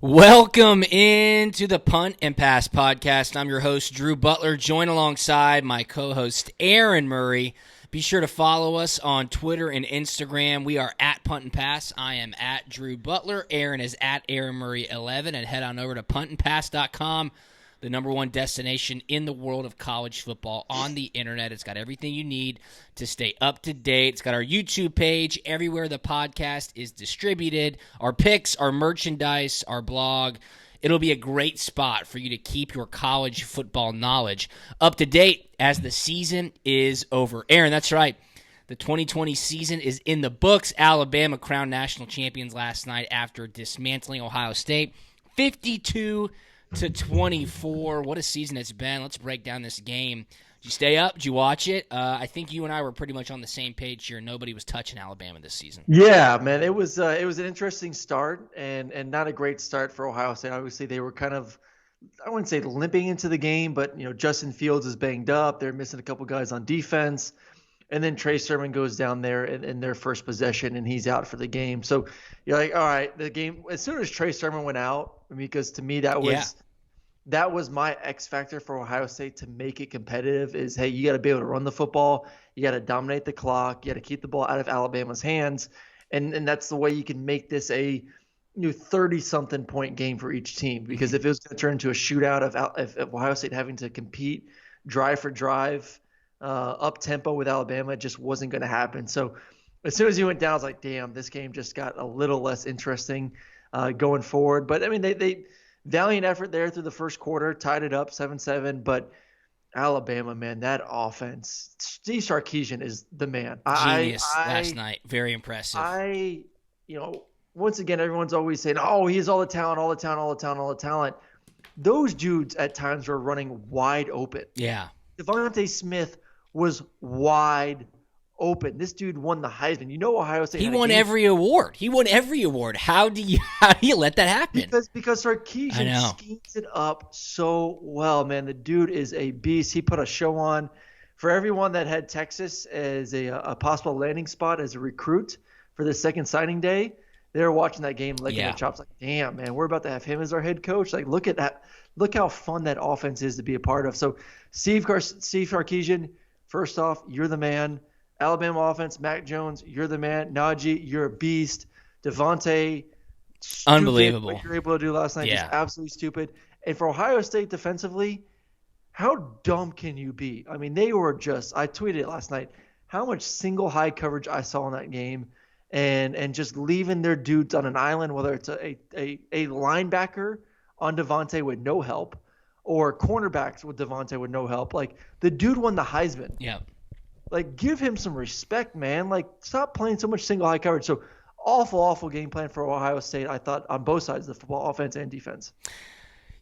Welcome into the Punt and Pass podcast. I'm your host, Drew Butler, joined alongside my co-host, Aaron Murray. Be sure to follow us on Twitter and Instagram. We are at Punt and Pass. I am at Drew Butler. Aaron is at Aaron Murray 11. And head on over to puntandpass.com, the number one destination in the world of college football on the internet. It's got everything you need to stay up to date. It's got our YouTube page, everywhere the podcast is distributed, our picks, our merchandise, our blog. It'll be a great spot for you to keep your college football knowledge up to date as the season is over. Aaron, that's right. The 2020 season is in the books. Alabama crowned national champions last night after dismantling Ohio State 52-24. What a season it's been. Let's break down this game. Did you stay up? Did you watch it? I think you and I were pretty much on the same page here. Nobody was touching Alabama this season. Yeah, man, it was an interesting start and not a great start for Ohio State. Obviously, they were kind of, I wouldn't say limping into the game, but Justin Fields is banged up. They're missing a couple guys on defense, and then Trey Sermon goes down there in their first possession, and he's out for the game. So you're like, all right, the game. As soon as Trey Sermon went out, because to me that was my X factor for Ohio State to make it competitive is, hey, you got to be able to run the football. You got to dominate the clock. You got to keep the ball out of Alabama's hands. And that's the way you can make this a 30-something point game for each team. Because if it was going to turn into a shootout of Ohio State having to compete drive for drive, up-tempo with Alabama, it just wasn't going to happen. So as soon as he went down, I was like, damn, this game just got a little less interesting going forward. But, I mean, they valiant effort there through the first quarter, tied it up 7-7, but Alabama, man, that offense, Steve Sarkisian is the man. Genius last night. Very impressive. Once again, everyone's always saying, oh, he has all the talent. Those dudes at times were running wide open. Yeah. Devontae Smith was wide open. This dude won the Heisman. Ohio State. He won every award. How do you let that happen? Because Sarkisian schemes it up so well, man. The dude is a beast. He put a show on for everyone that had Texas as a possible landing spot as a recruit for the second signing day. They were watching that game, licking their chops, like, damn, man, we're about to have him as our head coach. Like, look at that. Look how fun that offense is to be a part of. So, Steve Sarkisian, first off, you're the man. Alabama offense, Mac Jones, you're the man. Najee, you're a beast. Devontae, unbelievable. What you were able to do last night, just absolutely stupid. And for Ohio State defensively, how dumb can you be? I mean, they were just – I tweeted it last night, how much single high coverage I saw in that game and just leaving their dudes on an island, whether it's a linebacker on Devontae with no help or cornerbacks with Devontae with no help. Like, the dude won the Heisman. Yeah. Like, give him some respect, man. Like, stop playing so much single high coverage. So, awful game plan for Ohio State, I thought, on both sides of the football, offense and defense.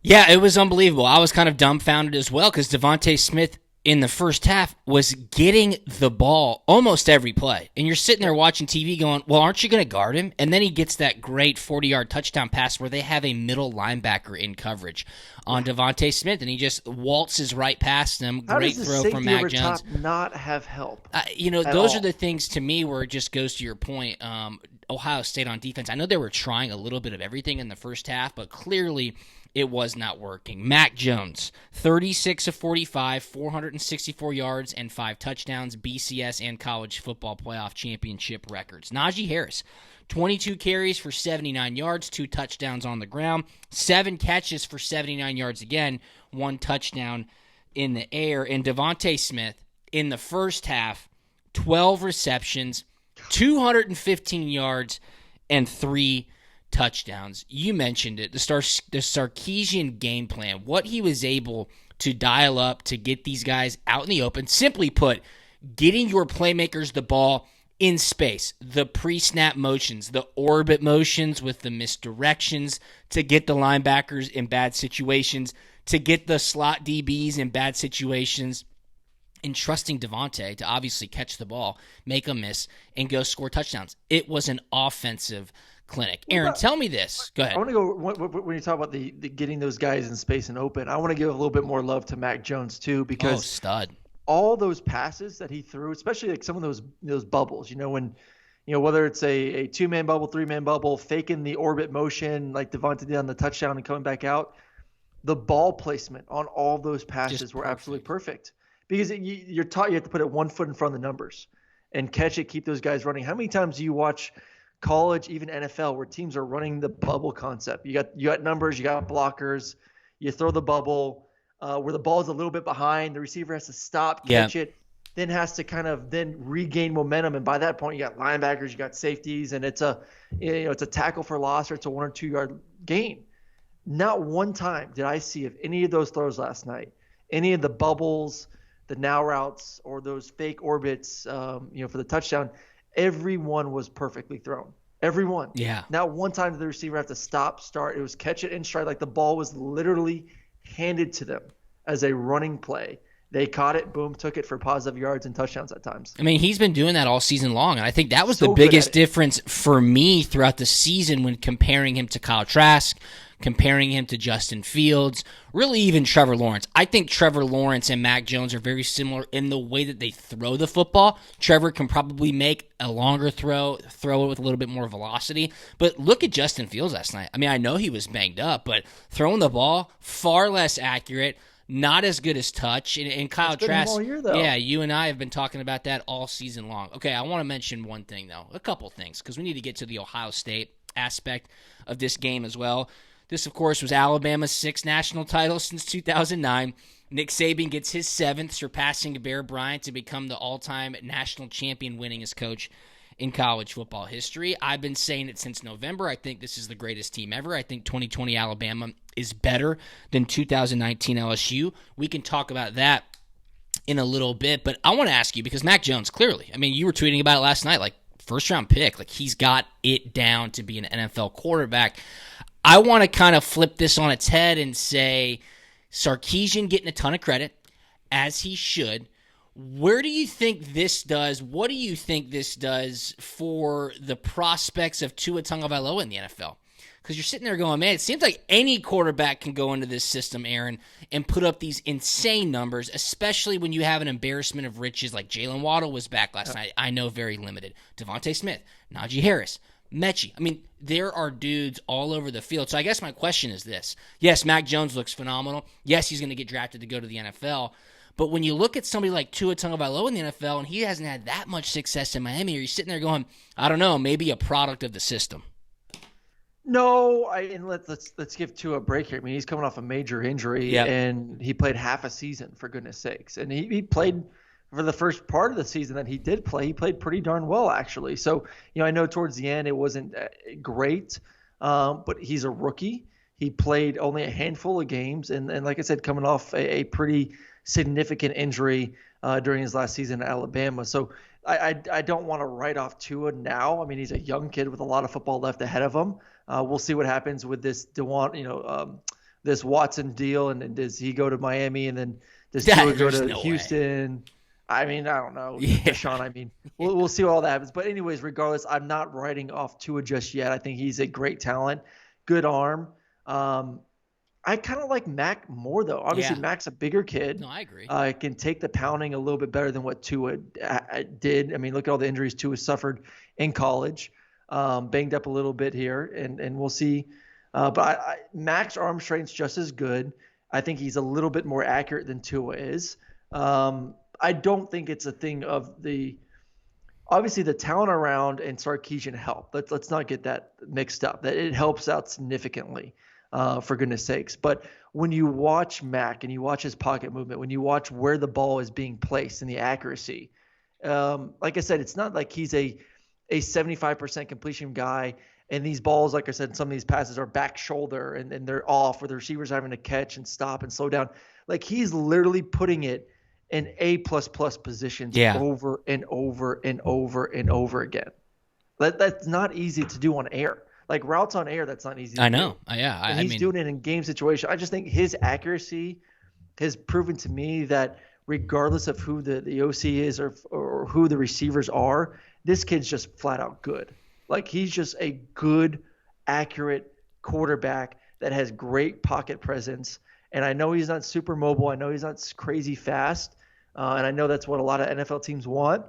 Yeah, it was unbelievable. I was kind of dumbfounded as well because Devontae Smith in the first half was getting the ball almost every play. And you're sitting there watching TV going, well, aren't you going to guard him? And then he gets that great 40-yard touchdown pass where they have a middle linebacker in coverage on Devontae Smith, and he just waltzes right past him. Great throw from Mac Jones. Not have help. Those are the things to me where it just goes to your point. Ohio State on defense, I know they were trying a little bit of everything in the first half, but clearly it was not working. Mac Jones, 36 of 45, 464 yards and 5 touchdowns, BCS and college football playoff championship records. Najee Harris, 22 carries for 79 yards, 2 touchdowns on the ground, 7 catches for 79 yards again, 1 touchdown in the air. And Devontae Smith, in the first half, 12 receptions, 215 yards, and 3 touchdowns. You mentioned it, the Sarkisian game plan, what he was able to dial up to get these guys out in the open. Simply put, getting your playmakers the ball in space, the pre-snap motions, the orbit motions with the misdirections to get the linebackers in bad situations, to get the slot DBs in bad situations, and trusting Devontae to obviously catch the ball, make a miss, and go score touchdowns. It was an offensive clinic. Aaron, tell me this. Go ahead. I want to go when you talk about the getting those guys in space and open. I want to give a little bit more love to Mac Jones too, because stud. All those passes that he threw, especially like some of those bubbles, when whether it's a two-man bubble, three-man bubble, faking the orbit motion like Devontae did on the touchdown and coming back out, the ball placement on all of those Just passes were absolutely perfect. perfect because you're taught you have to put it 1 foot in front of the numbers and catch it, keep those guys running. How many times do you watch college, even NFL, where teams are running the bubble concept? You got numbers, you got blockers, you throw the bubble where the ball is a little bit behind, the receiver has to stop, Yeah. catch it, then has to kind of then regain momentum, and by that point you got linebackers, you got safeties, and it's a tackle for loss or it's a 1 or 2 yard gain. Not one time did I see of any of those throws last night, any of the bubbles, the now routes, or those fake orbits, for the touchdown. Every one was perfectly thrown. Every one. Yeah. Not one time did the receiver have to stop, start. It was catch it in stride. Like the ball was literally handed to them as a running play. They caught it, boom, took it for positive yards and touchdowns at times. I mean, he's been doing that all season long, and I think that was the So good at biggest it. difference for me throughout the season when comparing him to Kyle Trask, comparing him to Justin Fields, really even Trevor Lawrence. I think Trevor Lawrence and Mac Jones are very similar in the way that they throw the football. Trevor can probably make a longer throw it with a little bit more velocity. But look at Justin Fields last night. I mean, I know he was banged up, but throwing the ball, far less accurate, not as good as touch. And Kyle It's been him Trask, all year, though. yeah, you and I have been talking about that all season long. Okay, I want to mention one thing, though, a couple things, because we need to get to the Ohio State aspect of this game as well. This, of course, was Alabama's 6th national title since 2009. Nick Saban gets his 7th, surpassing Bear Bryant to become the all-time national champion winningest coach in college football history. I've been saying it since November. I think this is the greatest team ever. I think 2020 Alabama is better than 2019 LSU. We can talk about that in a little bit, but I want to ask you, because Mac Jones, clearly, I mean, you were tweeting about it last night, like first-round pick. Like, he's got it down to be an NFL quarterback. I want to kind of flip this on its head and say Sarkisian getting a ton of credit, as he should. Where do you think this does? What do you think this does for the prospects of Tua Tagovailoa in the NFL? Because you're sitting there going, man, it seems like any quarterback can go into this system, Aaron, and put up these insane numbers, especially when you have an embarrassment of riches like Jalen Waddle was back last night. I know, very limited. Devontae Smith, Najee Harris, Mechie. I mean, there are dudes all over the field. So I guess my question is this. Yes, Mac Jones looks phenomenal. Yes, he's going to get drafted to go to the NFL. But when you look at somebody like Tua Tagovailoa in the NFL and he hasn't had that much success in Miami, you're sitting there going, I don't know, maybe a product of the system. No, and let's give Tua a break here. I mean, he's coming off a major injury, Yep. and he played half a season, for goodness sakes. And he played for the first part of the season that he did play. He played pretty darn well, actually. So, I know towards the end it wasn't great, but he's a rookie. He played only a handful of games, and like I said, coming off a pretty significant injury during his last season at Alabama. So I don't want to write off Tua now. I mean, he's a young kid with a lot of football left ahead of him. We'll see what happens with this this Watson deal, and does he go to Miami, and then does Tua go There's to no Houston? way. I mean, I don't know. Yeah. Deshaun, I mean, we'll see what all that happens. But anyways, regardless, I'm not writing off Tua just yet. I think he's a great talent, good arm. I kind of like Mac more, though. Obviously, Yeah. Mac's a bigger kid. No, I agree. Can take the pounding a little bit better than what Tua did. I mean, look at all the injuries Tua suffered in college. Banged up a little bit here, and we'll see. But Mac's arm strength's just as good. I think he's a little bit more accurate than Tua is. I don't think it's a thing of obviously the talent around and Sarkisian help. Let's not get that mixed up. That it helps out significantly, for goodness sakes. But when you watch Mac and you watch his pocket movement, when you watch where the ball is being placed and the accuracy, like I said, it's not like he's a 75% completion guy. And these balls, like I said, some of these passes are back shoulder and they're off, where the receiver's having to catch and stop and slow down. Like, he's literally putting it in A++ positions over and over and over and over again. That's not easy to do on air. Like, routes on air, that's not easy to do. I know. Yeah. And he's doing it in game situation. I just think his accuracy has proven to me that regardless of who the OC is or who the receivers are, this kid's just flat out good. Like, he's just a good, accurate quarterback that has great pocket presence. And I know he's not super mobile. I know he's not crazy fast. And I know that's what a lot of NFL teams want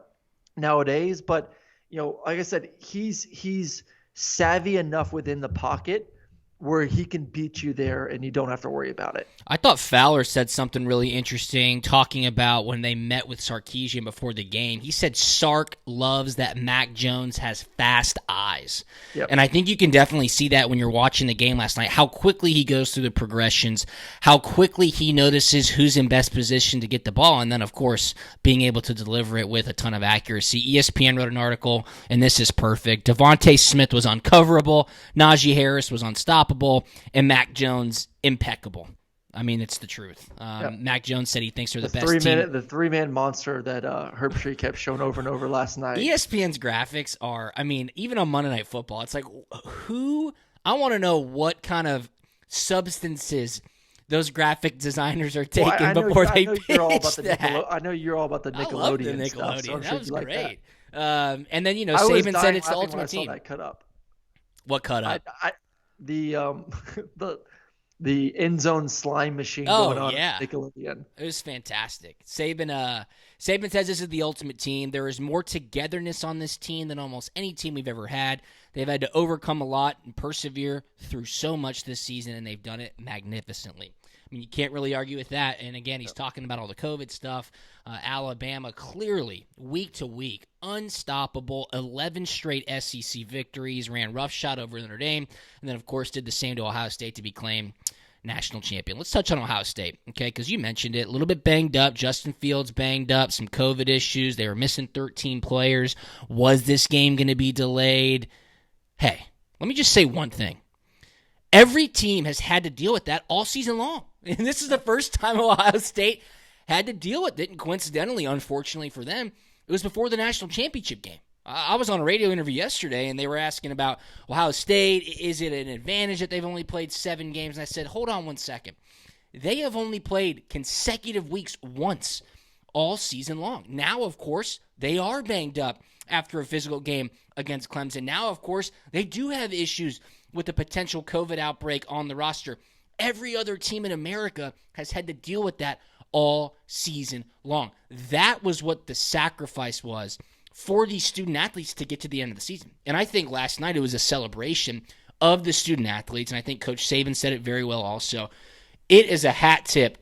nowadays. But like I said, he's savvy enough within the pocket where he can beat you there and you don't have to worry about it. I thought Fowler said something really interesting talking about when they met with Sarkisian before the game. He said Sark loves that Mac Jones has fast eyes. Yep. And I think you can definitely see that when you're watching the game last night, how quickly he goes through the progressions, how quickly he notices who's in best position to get the ball, and then, of course, being able to deliver it with a ton of accuracy. ESPN wrote an article, and this is perfect. Devontae Smith was uncoverable, Najee Harris was unstoppable, and Mac Jones impeccable. I mean, it's the truth. Mac Jones said he thinks they're the best team. The three-man monster that Herbstreit kept showing over and over last night. ESPN's graphics are, I mean, even on Monday Night Football, it's like, I want to know what kind of substances those graphic designers are taking before they pitch that. I know you're all about the Nickelodeon. I love the Nickelodeon. Stuff, so that was great. Like that. And then, Saban said it's the ultimate team. I saw that cut up. What cut up? The end zone slime machine going on at Nickelodeon. It was fantastic. Saban says this is the ultimate team. There is more togetherness on this team than almost any team we've ever had. They've had to overcome a lot and persevere through so much this season, and they've done it magnificently. I mean, you can't really argue with that. And again, he's talking about all the COVID stuff. Alabama clearly, week to week, unstoppable, 11 straight SEC victories, ran roughshod over Notre Dame, and then, of course, did the same to Ohio State to be claimed national champion. Let's touch on Ohio State, okay, because you mentioned it. A little bit banged up. Justin Fields banged up, some COVID issues. They were missing 13 players. Was this game going to be delayed? Hey, let me just say one thing. Every team has had to deal with that all season long. And this is the first time Ohio State had to deal with it. And coincidentally, unfortunately for them, it was before the national championship game. I was on a radio interview yesterday, and they were asking about Ohio State. Is it an advantage that they've only played 7 games? And I said, hold on one second. They have only played consecutive weeks once all season long. Now, of course, they are banged up after a physical game against Clemson. Now, of course, they do have issues with the potential COVID outbreak on the roster. Every other team in America has had to deal with that all season long. That was what the sacrifice was for these student athletes to get to the end of the season. And I think last night it was a celebration of the student athletes, and I think Coach Saban said it very well also. It is a hat tip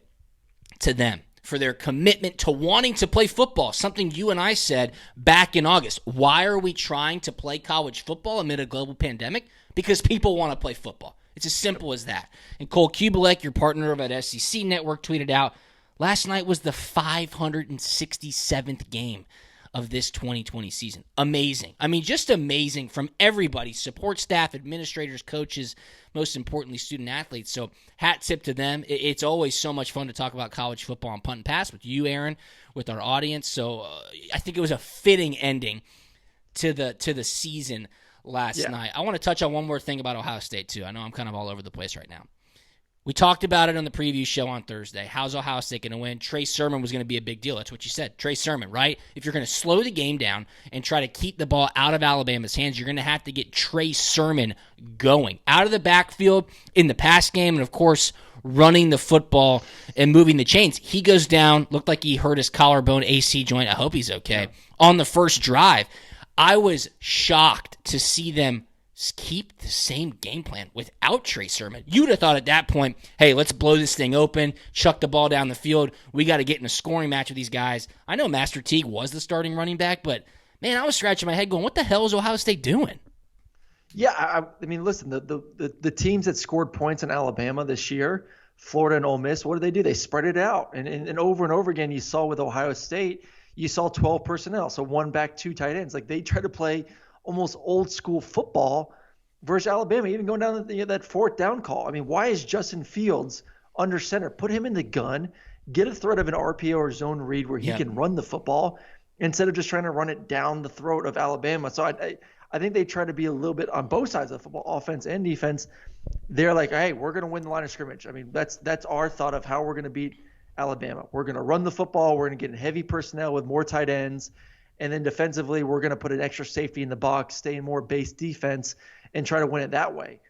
to them for their commitment to wanting to play football, something you and I said back in August. Why are we trying to play college football amid a global pandemic? Because people want to play football. It's as simple as that. And Cole Kubelik, your partner over at SEC Network, tweeted out, last night was the 567th game of this 2020 season. Amazing. I mean, just amazing from everybody, support staff, administrators, coaches, most importantly, student athletes. So hat tip to them. It's always so much fun to talk about college football on Punt and Pass with you, Aaron, with our audience. So I think it was a fitting ending to the season last night. I want to touch on one more thing about Ohio State, too. I know I'm kind of all over the place right now. We talked about it on the preview show on Thursday. How's Ohio State going to win? Trey Sermon was going to be a big deal. That's what you said. Trey Sermon, right? If you're going to slow the game down and try to keep the ball out of Alabama's hands, you're going to have to get Trey Sermon going. Out of the backfield in the pass game and, of course, running the football and moving the chains. He goes down, looked like he hurt his collarbone AC joint. I hope he's okay. On the first drive, I was shocked to see them keep the same game plan without Trey Sermon. You'd have thought at that point, hey, let's blow this thing open, chuck the ball down the field. We got to get in a scoring match with these guys. I know Master Teague was the starting running back, but, man, I was scratching my head going, what the hell is Ohio State doing? Yeah, I mean, listen, the teams that scored points in Alabama this year, Florida and Ole Miss, what did? They spread it out. And over and over again, you saw with Ohio State, you saw 12 personnel, so 1 back, 2 tight ends. Like, they try to play almost old school football versus Alabama, even going down that 4th down call. I mean, why is Justin Fields under center? Put him in the gun, get a threat of an RPO or zone read where he can run the football instead of just trying to run it down the throat of Alabama. So I think they try to be a little bit on both sides of the football, offense and defense. They're like, hey, we're going to win the line of scrimmage. I mean, that's our thought of how we're going to beat Alabama. We're going to run the football. We're going to get heavy personnel with more tight ends. And then defensively, we're going to put an extra safety in the box, stay in more base defense, and try to win it that way.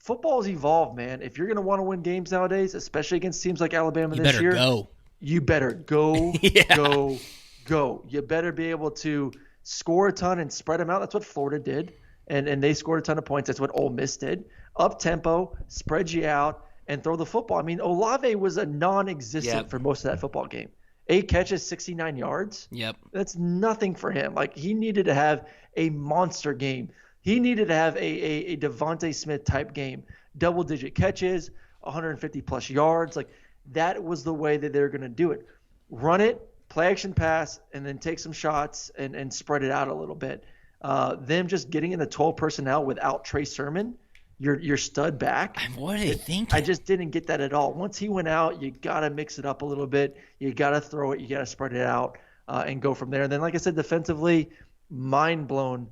Football's evolved, man. If you're going to want to win games nowadays, especially against teams like Alabama this year, you better go. You better be able to score a ton and spread them out. That's what Florida did, and they scored a ton of points. That's what Ole Miss did. Up tempo, spread you out, and throw the football. I mean, Olave was a non-existent for most of that football game. 8 catches, 69 yards. Yep. That's nothing for him. Like, he needed to have a monster game. He needed to have a Devontae Smith type game. Double-digit catches, 150-plus yards. Like, that was the way that they're going to do it. Run it, play action pass, and then take some shots and spread it out a little bit. Them just getting in the 12 personnel without Trey Sermon, your stud back. What are they thinking? I just didn't get that at all. Once he went out, you got to mix it up a little bit. You got to throw it. You got to spread it out and go from there. And then, like I said, defensively, mind blown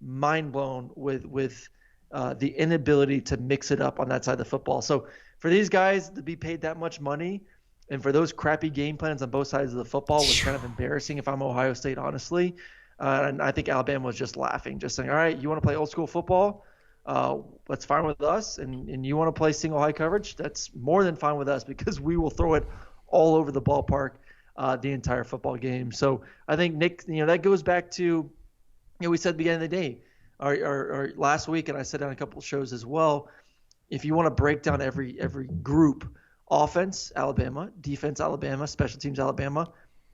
with the inability to mix it up on that side of the football. So for these guys to be paid that much money and for those crappy game plans on both sides of the football was kind of embarrassing if I'm Ohio State, honestly. And I think Alabama was just laughing, just saying, all right, you want to play old school football? That's fine with us. And you want to play single high coverage? That's more than fine with us because we will throw it all over the ballpark the entire football game. So I think, Nick, that goes back to, we said at the beginning of the day, or last week, and I said on a couple of shows as well, if you want to break down every group, offense, Alabama, defense, Alabama, special teams, Alabama,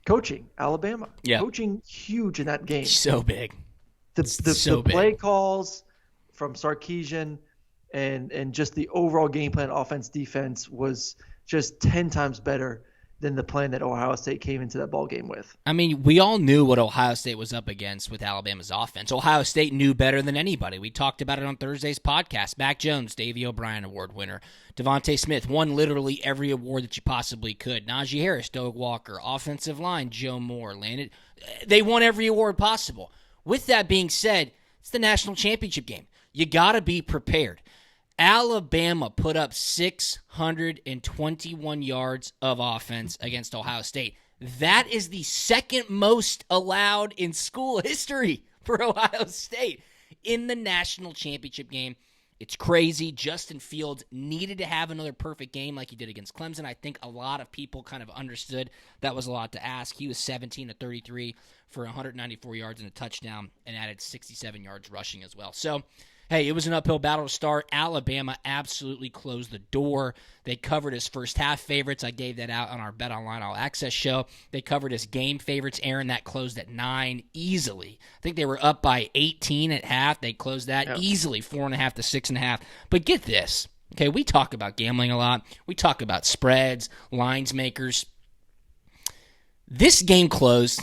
coaching, Alabama. Yeah. Coaching huge in that game. So big. The play calls from Sarkisian and just the overall game plan, offense, defense, was just 10 times better than the plan that Ohio State came into that ball game with. I mean, we all knew what Ohio State was up against with Alabama's offense. Ohio State knew better than anybody. We talked about it on Thursday's podcast. Mac Jones, Davey O'Brien Award winner. Devontae Smith won literally every award that you possibly could. Najee Harris, Doug Walker, offensive line, Joe Moore, landed. They won every award possible. With that being said, it's the national championship game. You got to be prepared. Alabama put up 621 yards of offense against Ohio State. That is the second most allowed in school history for Ohio State in the national championship game. It's crazy. Justin Fields needed to have another perfect game like he did against Clemson. I think a lot of people kind of understood that was a lot to ask. He was 17 of 33 for 194 yards and a touchdown and added 67 yards rushing as well. So, hey, it was an uphill battle to start. Alabama absolutely closed the door. They covered as first half favorites. I gave that out on our Bet Online All Access show. They covered as game favorites. Aaron, that closed at 9 easily. I think they were up by 18 at half. They closed that easily, 4.5 to 6.5. But get this. Okay, we talk about gambling a lot. We talk about spreads, lines makers. This game closed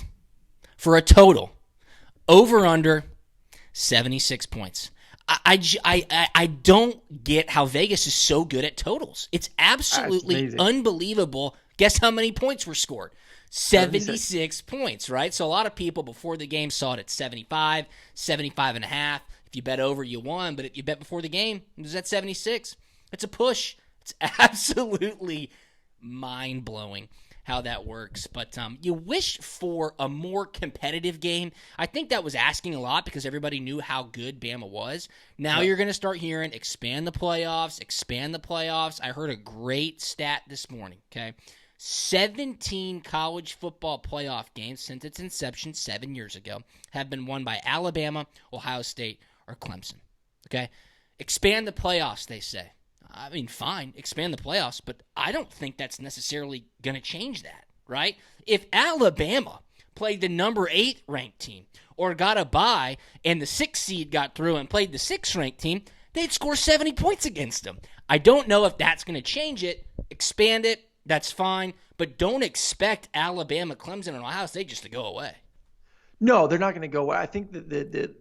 for a total over-under 76 points. I don't get how Vegas is so good at totals. It's absolutely unbelievable. Guess how many points were scored? 76 points, right? So a lot of people before the game saw it at 75, 75 and a half. If you bet over, you won. But if you bet before the game, it was at 76. It's a push. It's absolutely mind-blowing how that works. But you wish for a more competitive game. I think that was asking a lot because everybody knew how good Bama was. Now you're going to start hearing expand the playoffs. I heard a great stat this morning, okay? 17 college football playoff games since its inception 7 years ago have been won by Alabama, Ohio State, or Clemson, okay? Expand the playoffs, they say. I mean, fine, expand the playoffs, but I don't think that's necessarily going to change that, right? If Alabama played the number 8 ranked team or got a bye and the 6th seed got through and played the 6th ranked team, they'd score 70 points against them. I don't know if that's going to change it. Expand it, that's fine, but don't expect Alabama, Clemson, and Ohio State just to go away. No, they're not going to go away. I think that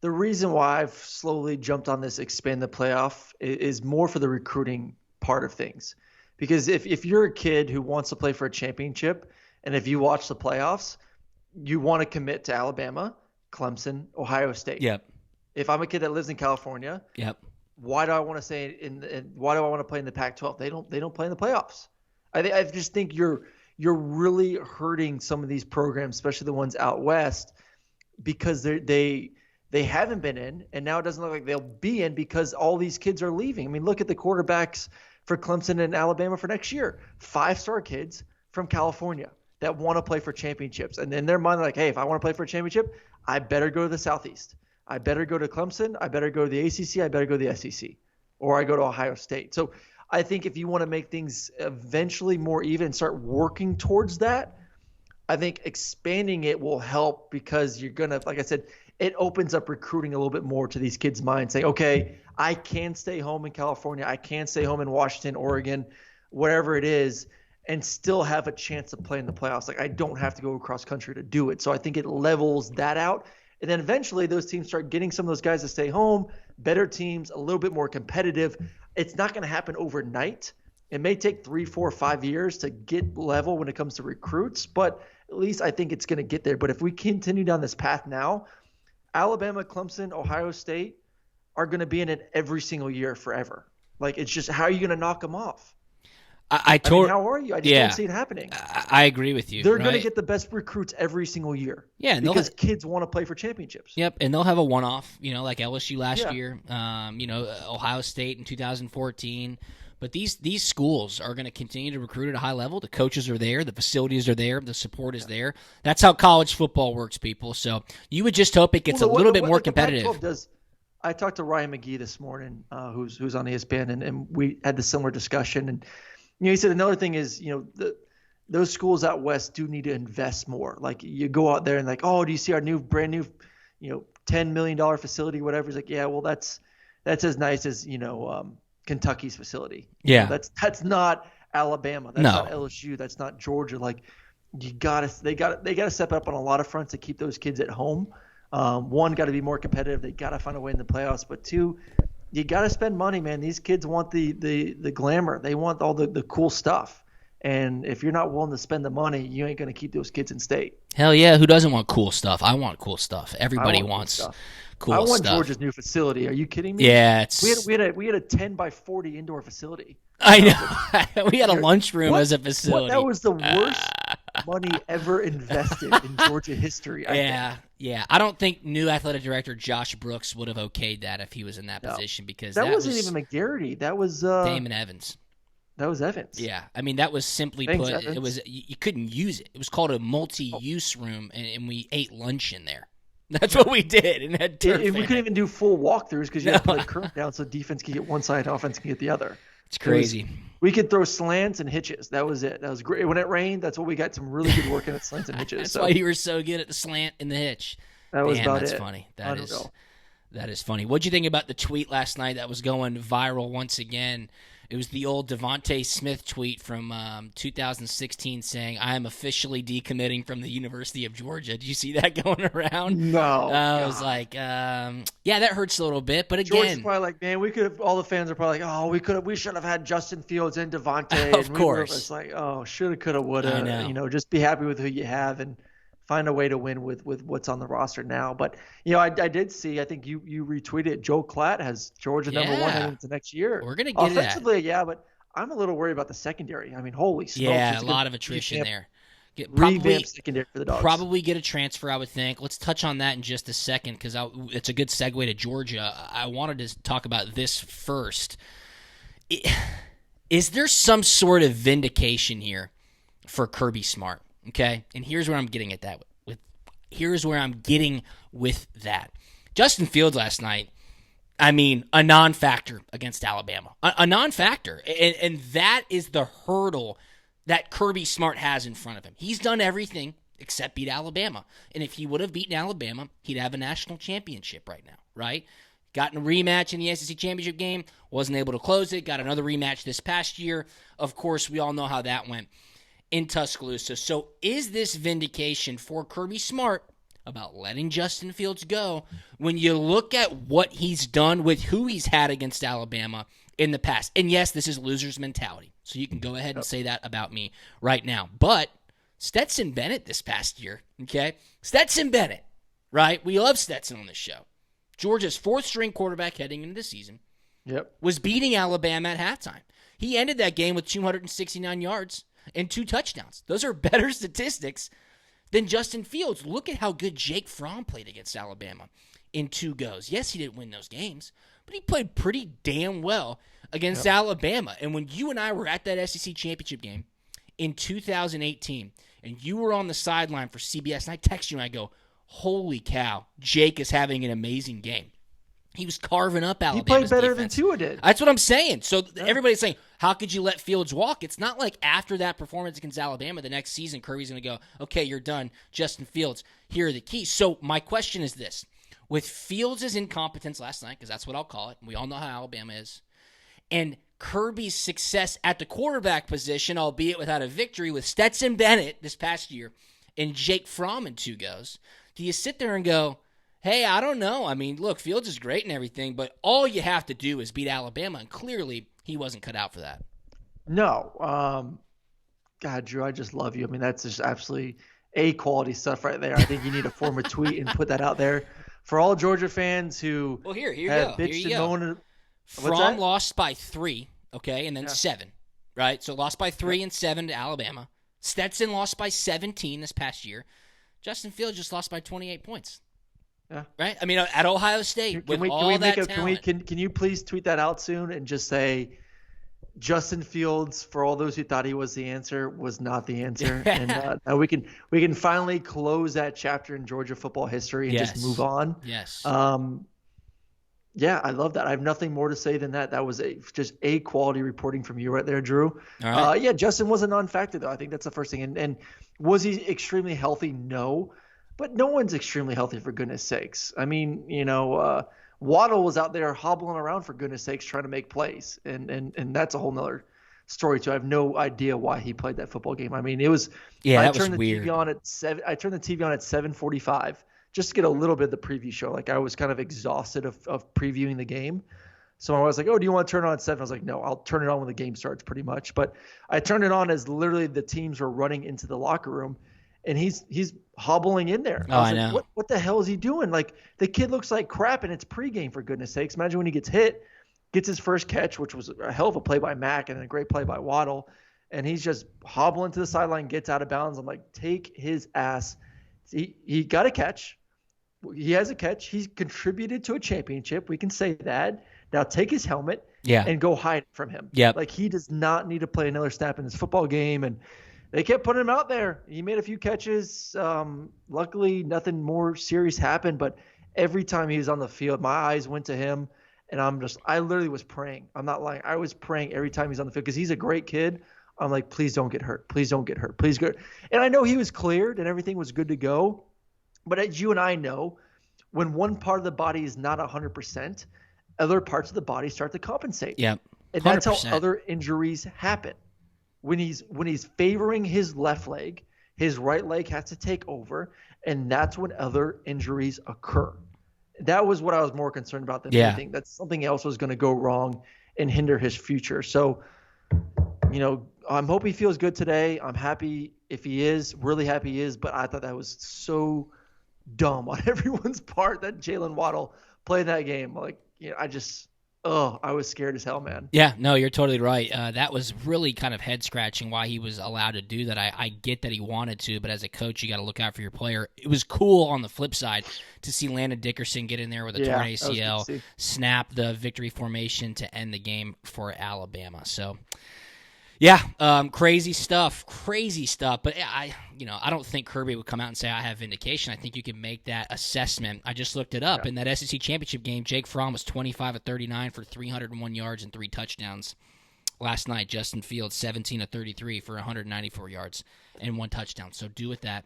the reason why I've slowly jumped on this expand the playoff is more for the recruiting part of things. Because if you're a kid who wants to play for a championship, and if you watch the playoffs, you want to commit to Alabama, Clemson, Ohio State. Yep. If I'm a kid that lives in California, why do I want to say why do I want to play in the Pac-12? They don't play in the playoffs. I just think you're really hurting some of these programs, especially the ones out west, because they haven't been in, and now it doesn't look like they'll be in because all these kids are leaving. I mean, look at the quarterbacks for Clemson and Alabama for next year. 5-star kids from California. that want to play for championships. And in their mind, they're like, hey, if I want to play for a championship, I better go to the Southeast. I better go to Clemson. I better go to the ACC. I better go to the SEC. Or I go to Ohio State. So I think if you want to make things eventually more even and start working towards that, I think expanding it will help because you're going to, like I said, it opens up recruiting a little bit more to these kids' minds. Saying, okay, I can stay home in California. I can stay home in Washington, Oregon, wherever it is, and still have a chance to play in the playoffs. Like I don't have to go across country to do it. So I think it levels that out. And then eventually those teams start getting some of those guys to stay home, better teams, a little bit more competitive. It's not going to happen overnight. It may take 3, 4, 5 years to get level when it comes to recruits, but at least I think it's going to get there. But if we continue down this path now, Alabama, Clemson, Ohio State are going to be in it every single year forever. Like it's just how are you going to knock them off? I mean, how are you? I just don't see it happening. I agree with you. They're going to get the best recruits every single year. Yeah, because kids want to play for championships. Yep, and they'll have a one-off, like LSU last year, Ohio State in 2014. But these schools are going to continue to recruit at a high level. The coaches are there. The facilities are there. The support is there. That's how college football works, people. So you would just hope it gets a little bit more competitive. I talked to Ryan McGee this morning, who's on ESPN, and we had the similar discussion. And he said another thing is, those schools out west do need to invest more. Like you go out there and like, oh, do you see our brand new, $10 million facility, whatever? He's like, yeah, well, that's as nice as Kentucky's facility. Yeah, that's not Alabama. That's not LSU. That's not Georgia. Like they gotta step up on a lot of fronts to keep those kids at home. One, got to be more competitive. They got to find a way in the playoffs. But two, you got to spend money, man. These kids want the glamour. They want all the cool stuff. And if you're not willing to spend the money, you ain't going to keep those kids in state. Hell yeah. Who doesn't want cool stuff? I want cool stuff. Everybody wants cool stuff. I want Georgia's new facility. Are you kidding me? Yeah. We had a 10 by 40 indoor facility. I know. We had a lunchroom as a facility. That was the worst money ever invested in Georgia history. Yeah. I don't think new athletic director Josh Brooks would have okayed that if he was in that position because that wasn't even McGarity. That was Damon Evans. That was Evans. Yeah, I mean that was simply put. Evans. It was you couldn't use it. It was called a multi-use room, and we ate lunch in there. That's what we did, and we couldn't even do full walkthroughs because you had to put a curve down so defense could get one side, offense can get the other. It's crazy. We could throw slants and hitches. That was it. That was great. When it rained, that's what we got. Some really good work in at slants and hitches. That's why you were so good at the slant and the hitch. That was about it. That's funny. That is funny. What'd you think about the tweet last night that was going viral once again? It was the old Devontae Smith tweet from 2016 saying, I am officially decommitting from the University of Georgia. Did you see that going around? No. I was like, yeah, that hurts a little bit. But again. Georgia's probably like, man, we could have, all the fans are probably like, oh, we should have had Justin Fields and Devontae. Of course. It's like, oh, shoulda, coulda, woulda. Just be happy with who you have and find a way to win with what's on the roster now. But, I did see, I think you retweeted it. Joe Klatt has Georgia number 1 heading into next year. We're going to get offensively, yeah, but I'm a little worried about the secondary. I mean, holy smokes. Yeah, a lot of attrition there. Revamp secondary for the Dogs. Probably get a transfer, I would think. Let's touch on that in just a second because it's a good segue to Georgia. I wanted to talk about this first. Is there some sort of vindication here for Kirby Smart? Okay, and here's where I'm getting at that. Here's where I'm getting with that. Justin Fields last night, I mean, a non-factor against Alabama. A non-factor. And that is the hurdle that Kirby Smart has in front of him. He's done everything except beat Alabama. And if he would have beaten Alabama, he'd have a national championship right now, right? Got in a rematch in the SEC championship game, wasn't able to close it, got another rematch this past year. Of course, we all know how that went in Tuscaloosa. So is this vindication for Kirby Smart about letting Justin Fields go when you look at what he's done with who he's had against Alabama in the past? And yes, this is loser's mentality, so you can go ahead and say that about me right now. But Stetson Bennett this past year, okay? Stetson Bennett, right? We love Stetson on this show. Georgia's fourth-string quarterback heading into the season, was beating Alabama at halftime. He ended that game with 269 yards and 2 touchdowns. Those are better statistics than Justin Fields. Look at how good Jake Fromm played against Alabama in 2 goes. Yes, he didn't win those games, but he played pretty damn well against Alabama. And when you and I were at that SEC championship game in 2018, and you were on the sideline for CBS, and I text you and I go, holy cow, Jake is having an amazing game. He was carving up He Alabama's played better defense. than Tua did. That's what I'm saying. So everybody's saying, how could you let Fields walk? It's not like after that performance against Alabama, the next season, Kirby's going to go, okay, you're done. Justin Fields, here are the keys. So my question is this. With Fields' incompetence last night, because that's what I'll call it, we all know how Alabama is, and Kirby's success at the quarterback position, albeit without a victory, with Stetson Bennett this past year and Jake Fromm in 2 goes, do you sit there and go, hey, I don't know. I mean, look, Fields is great and everything, but all you have to do is beat Alabama, and clearly he wasn't cut out for that. No. God, Drew, I just love you. I mean, that's just absolutely A-quality stuff right there. I think you need to form a tweet and put that out there. For all Georgia fans who here you have go. bitched and moaned. Fromm lost by 3, okay, and then 7, right? So lost by 3 and 7 to Alabama. Stetson lost by 17 this past year. Justin Fields just lost by 28 points. Yeah. Right? I mean, at Ohio State, can you please tweet that out soon and just say Justin Fields, for all those who thought he was the answer, was not the answer. And now we can finally close that chapter in Georgia football history and just move on. Yes. Yeah, I love that. I have nothing more to say than that. That was just a quality reporting from you right there, Drew. All right. Justin was a non-factor, though. I think that's the first thing. And was he extremely healthy? No. But no one's extremely healthy, for goodness sakes. I mean, Waddle was out there hobbling around, for goodness sakes, trying to make plays. And that's a whole nother story, too. I have no idea why he played that football game. I mean, it was – that was weird. I turned the TV on at 7:45 just to get a little bit of the preview show. Like, I was kind of exhausted of previewing the game. So I was like, oh, do you want to turn it on at 7? I was like, no, I'll turn it on when the game starts, pretty much. But I turned it on as literally the teams were running into the locker room, and he's hobbling in there. I know. What the hell is he doing? Like, the kid looks like crap, and it's pregame, for goodness sakes. Imagine when he gets hit, gets his first catch, which was a hell of a play by Mack and a great play by Waddle, and he's just hobbling to the sideline, gets out of bounds. I'm like, take his ass. He got a catch. He has a catch. He's contributed to a championship. We can say that. Now take his helmet and go hide from him. Yep. Like, he does not need to play another snap in this football game. And they kept putting him out there. He made a few catches. Luckily, nothing more serious happened. But every time he was on the field, my eyes went to him. And I literally was praying. I'm not lying. I was praying every time he's on the field because he's a great kid. I'm like, please don't get hurt. Please don't get hurt. Please go. And I know he was cleared and everything was good to go. But as you and I know, when one part of the body is not 100%, other parts of the body start to compensate. Yep. 100%. And that's how other injuries happen. When he's favoring his left leg, his right leg has to take over, and that's when other injuries occur. That was what I was more concerned about than anything. That something else was going to go wrong and hinder his future. So, I'm hoping he feels good today. I'm happy if he is, really happy he is, but I thought that was so dumb on everyone's part that Jalen Waddle played that game. Like, I was scared as hell, man. Yeah, no, you're totally right. That was really kind of head-scratching why he was allowed to do that. I get that he wanted to, but as a coach, you got to look out for your player. It was cool on the flip side to see Landon Dickerson get in there with a torn ACL, snap the victory formation to end the game for Alabama. So, crazy stuff. But I don't think Kirby would come out and say I have vindication. I think you can make that assessment. I just looked it up. In that SEC championship game, Jake Fromm was 25 of 39 for 301 yards and 3 touchdowns. Last night, Justin Fields 17 of 33 for 194 yards and 1 touchdown. So do with that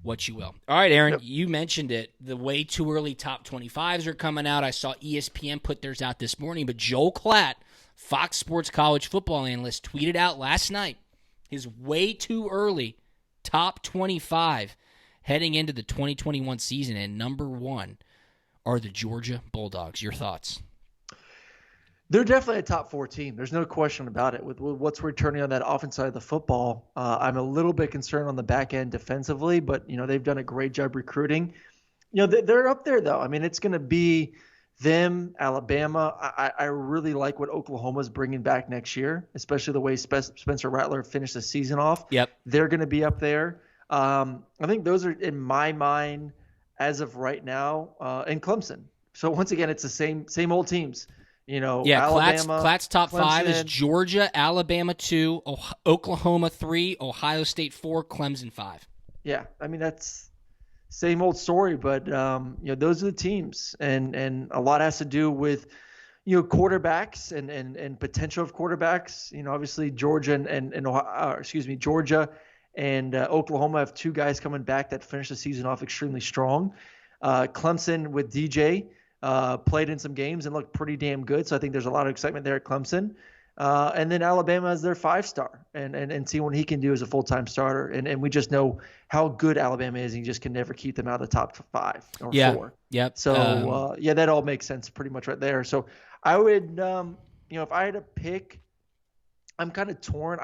what you will. All right, Aaron, you mentioned it. The way too early top 25s are coming out. I saw ESPN put theirs out this morning, but Joel Klatt, Fox Sports college football analyst, tweeted out last night his way too early top 25 heading into the 2021 season, and number 1 are the Georgia Bulldogs. Your thoughts? They're definitely a top 4 team. There's no question about it. With what's returning on that offense side of the football, I'm a little bit concerned on the back end defensively, but they've done a great job recruiting. They're up there though. I mean, it's going to be them, Alabama. I really like what Oklahoma's bringing back next year, especially the way Spencer Rattler finished the season off. Yep. They're going to be up there. I think those are, in my mind, as of right now, and Clemson. So once again, it's the same old teams. Yeah, Alabama, Clat's top 5 is Clemson. Georgia, Alabama 2, Oklahoma 3, Ohio State 4, Clemson 5. Yeah, I mean that's same old story, but those are the teams, and a lot has to do with quarterbacks and potential of quarterbacks. Obviously Georgia and Georgia and Oklahoma have two guys coming back that finished the season off extremely strong. Clemson with DJ played in some games and looked pretty damn good, so I think there's a lot of excitement there at Clemson. And then Alabama is their 5-star, and see what he can do as a full-time starter. And we just know how good Alabama is. And you just can never keep them out of the top 5 or 4. Yep. So that all makes sense pretty much right there. So I would, if I had to pick, I'm kind of torn.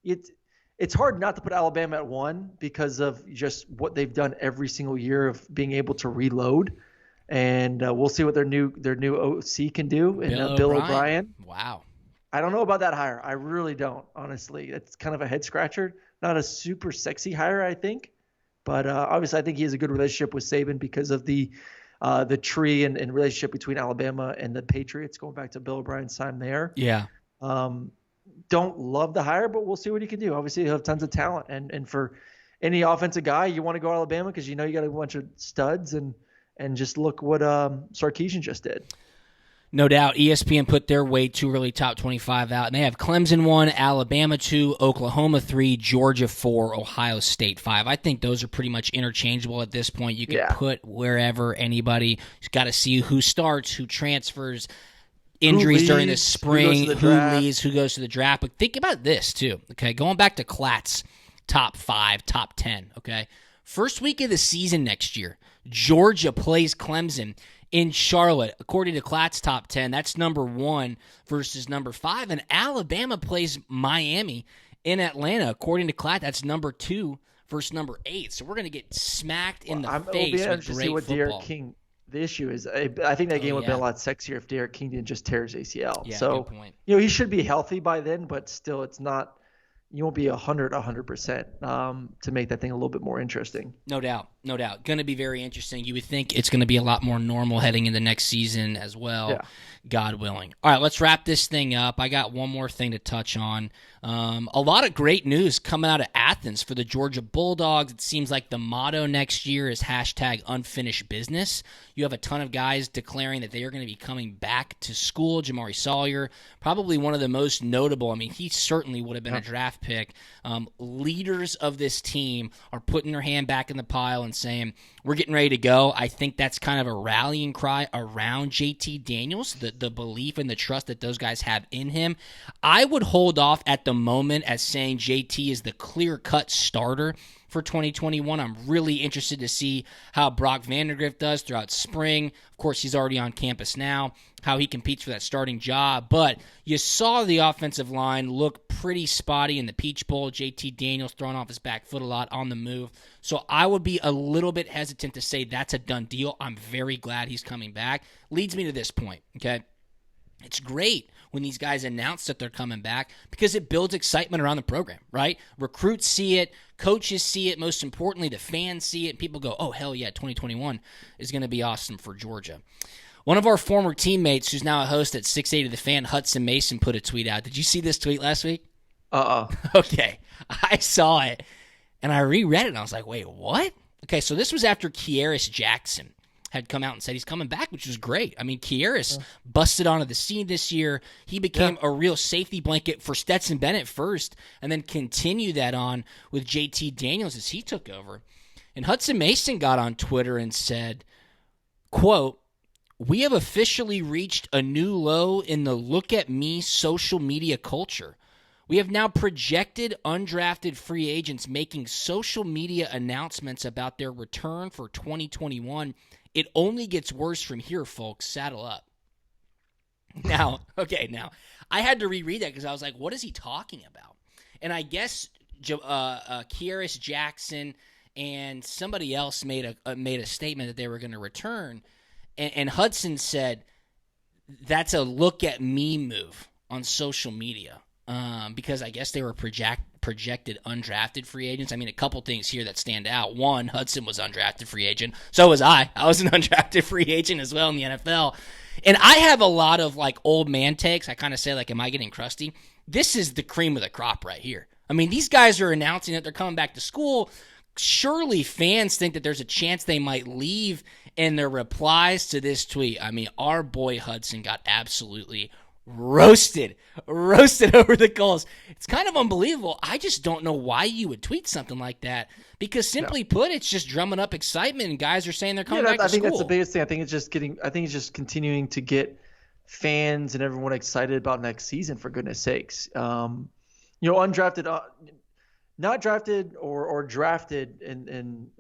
It's hard not to put Alabama at 1 because of just what they've done every single year of being able to reload. And we'll see what their new OC can do. And Bill O'Brien. Wow. I don't know about that hire. I really don't, honestly. It's kind of a head scratcher. Not a super sexy hire, I think. But obviously, I think he has a good relationship with Saban because of the tree and relationship between Alabama and the Patriots, going back to Bill O'Brien's time there. Yeah. Don't love the hire, but we'll see what he can do. Obviously, he'll have tons of talent. And for any offensive guy, you want to go Alabama because you got a bunch of studs. And just look what Sarkisian just did. No doubt, ESPN put their way too early top 25 out, and they have Clemson 1, Alabama 2, Oklahoma 3, Georgia 4, Ohio State 5. I think those are pretty much interchangeable at this point. You can put wherever anybody. You've got to see who starts, who transfers, injuries during the spring, who leaves, who goes to the draft. But think about this, too, okay? Going back to Clat's top 5, top 10, okay? First week of the season next year, Georgia plays Clemson in Charlotte. According to Clat's top 10, that's number 1 versus number 5. And Alabama plays Miami in Atlanta. According to Clat, that's number 2 versus number 8. So we're going to get smacked in the face with great to see what football. Derek King, the issue is, I think that game would have been a lot sexier if Derek King didn't just tear his ACL. Yeah, so, good point. he should be healthy by then, but still it's not, you won't be 100% to make that thing a little bit more interesting. No doubt. Going to be very interesting. You would think it's going to be a lot more normal heading into next season as well, God willing. All right, let's wrap this thing up. I got one more thing to touch on. A lot of great news coming out of Athens for the Georgia Bulldogs. It seems like the motto next year is #unfinished business. You have a ton of guys declaring that they are going to be coming back to school. Jamari Sawyer, probably one of the most notable. I mean, he certainly would have been a draft pick. Leaders of this team are putting their hand back in the pile and saying, we're getting ready to go. I think that's kind of a rallying cry around JT Daniels, the belief and the trust that those guys have in him. I would hold off at the moment as saying JT is the clear-cut starter for 2021. I'm really interested to see how Brock Vandagriff does throughout spring. Of course, he's already on campus now, how he competes for that starting job. But you saw the offensive line look pretty spotty in the Peach Bowl. JT Daniels throwing off his back foot a lot on the move. So I would be a little bit hesitant to say that's a done deal. I'm very glad he's coming back. Leads me to this point, okay? It's great when these guys announce that they're coming back because it builds excitement around the program, right? Recruits see it, coaches see it, most importantly, the fans see it, and people go, oh, hell yeah, 2021 is going to be awesome for Georgia. One of our former teammates, who's now a host at 680 The Fan, Hudson Mason, put a tweet out. Did you see this tweet last week? Okay, I saw it, and I reread it, and I was like, wait, what? Okay, so this was after Kearis Jackson had come out and said he's coming back, which was great. I mean, Kearis busted onto the scene this year. He became a real safety blanket for Stetson Bennett first, and then continued that on with JT Daniels as he took over. And Hudson Mason got on Twitter and said, quote, "We have officially reached a new low in the look at me social media culture. We have now projected undrafted free agents making social media announcements about their return for 2021. It only gets worse from here, folks. Saddle up." Now, I had to reread that because I was like, what is he talking about? And I guess Kearis Jackson and somebody else made a statement that they were going to return. And Hudson said, that's a look at me move on social media. Because I guess they were projected undrafted free agents. I mean, a couple things here that stand out. One, Hudson was undrafted free agent. So was I. I was an undrafted free agent as well in the NFL. And I have a lot of like old man takes. I kind of say like, am I getting crusty? This is the cream of the crop right here. I mean, these guys are announcing that they're coming back to school. Surely fans think that there's a chance they might leave. And their replies to this tweet, I mean, our boy Hudson got absolutely roasted over the goals. It's kind of unbelievable. I just don't know why you would tweet something like that, because simply put, it's just drumming up excitement, and guys are saying they're coming back to school. I think that's the biggest thing. I think it's just continuing to get fans and everyone excited about next season, for goodness sakes. Undrafted, not drafted or drafted in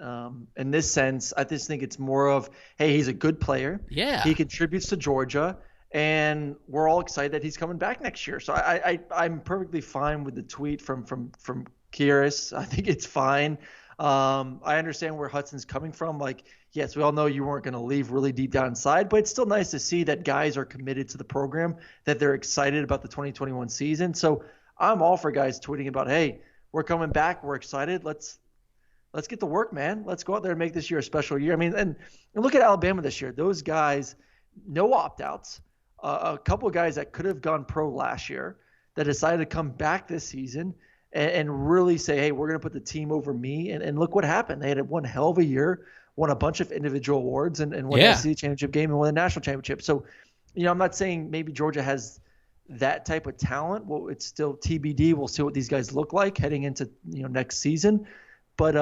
this sense. I just think it's more of, hey, he's a good player. Yeah. He contributes to Georgia. And we're all excited that he's coming back next year. So I'm perfectly fine with the tweet from Kyrus. I think it's fine. I understand where Hudson's coming from. Like, yes, we all know you weren't going to leave really deep down inside, but it's still nice to see that guys are committed to the program, that they're excited about the 2021 season. So I'm all for guys tweeting about, hey, we're coming back. We're excited. Let's get to work, man. Let's go out there and make this year a special year. I mean, and look at Alabama this year. Those guys, no opt-outs. A couple of guys that could have gone pro last year that decided to come back this season and really say, hey, we're going to put the team over me. And look what happened. They had one hell of a year, won a bunch of individual awards, and won the SEC championship game and won the national championship. So, I'm not saying maybe Georgia has that type of talent. Well, it's still TBD. We'll see what these guys look like heading into next season. But,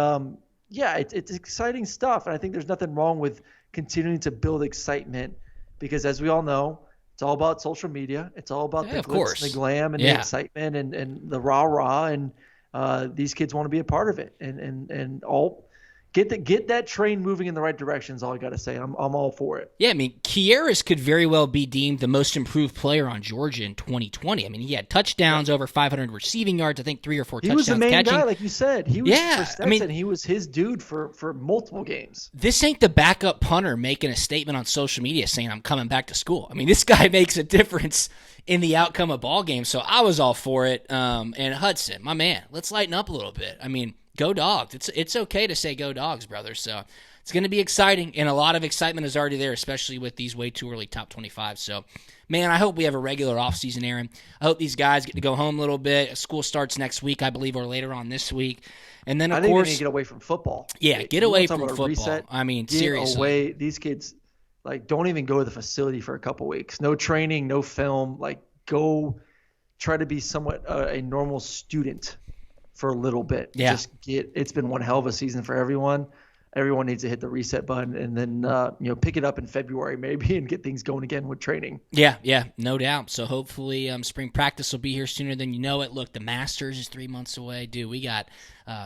it's exciting stuff. And I think there's nothing wrong with continuing to build excitement, because as we all know, it's all about social media. It's all about the glitz and the glam and the excitement and the rah-rah. And these kids want to be a part of it. And all get that train moving in the right direction is all I got to say. I'm all for it. Yeah, I mean, Kyrus could very well be deemed the most improved player on Georgia in 2020. I mean, he had touchdowns, over 500 receiving yards, I think 3 or 4 touchdowns catching. He was the main guy, like you said. He was for Stetson. He was his dude for multiple games. This ain't the backup punter making a statement on social media saying, I'm coming back to school. I mean, this guy makes a difference in the outcome of ball games, so I was all for it. And Hudson, my man, let's lighten up a little bit. I mean, go Dogs. It's okay to say go Dogs, brother. So it's going to be exciting, and a lot of excitement is already there, especially with these way too early top 25. So, man, I hope we have a regular offseason, Aaron. I hope these guys get to go home a little bit. School starts next week, I believe, or later on this week. And then, of course, they need to get away from football. Yeah, get away from football. Reset, I mean, seriously. Away. These kids, don't even go to the facility for a couple weeks. No training, no film. Go try to be somewhat a normal student for a little bit. Yeah. It's been one hell of a season for everyone. Everyone needs to hit the reset button and then pick it up in February maybe and get things going again with training. Yeah, no doubt. So hopefully spring practice will be here sooner than you know it. Look, the Masters is 3 months away. Dude, we got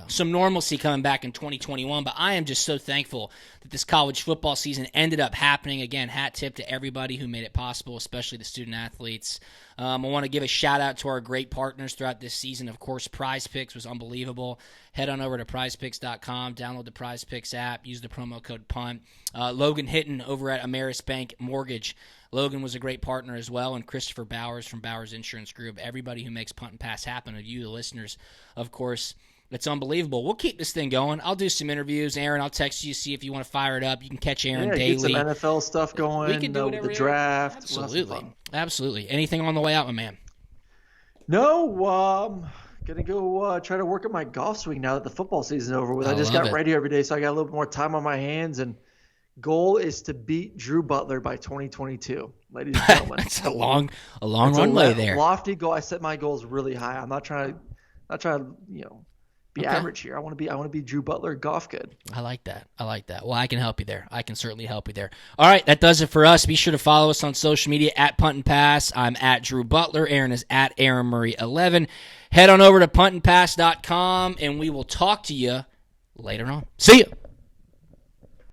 some normalcy coming back in 2021, but I am just so thankful that this college football season ended up happening. Again, hat tip to everybody who made it possible, especially the student athletes. I want to give a shout-out to our great partners throughout this season. Of course, Prize Picks was unbelievable. Head on over to prizepicks.com, download the Prize Picks app, use the promo code PUNT. Logan Hitton over at Ameris Bank Mortgage. Logan was a great partner as well, and Christopher Bowers from Bowers Insurance Group. Everybody who makes Punt and Pass happen, and you, the listeners, of course. It's unbelievable. We'll keep this thing going. I'll do some interviews. Aaron, I'll text you, see if you want to fire it up. You can catch Aaron daily. Get some NFL stuff going. We can do whatever. The draft. Absolutely. Anything on the way out, my man? No. Gonna go try to work at my golf swing now that the football season's over with. I just got ready every day, so I got a little bit more time on my hands. And goal is to beat Drew Butler by 2022, ladies and gentlemen. That's a long runway there. Lofty goal. I set my goals really high. I'm not trying to be average here. I want to be Drew Butler golf good. I like that. Well, I can help you there. I can certainly help you there. All right, that does it for us. Be sure to follow us on social media at Punt and Pass. I'm at Drew Butler. Aaron is at Aaron Murray 11. Head on over to puntandpass.com, and we will talk to you later on. See you.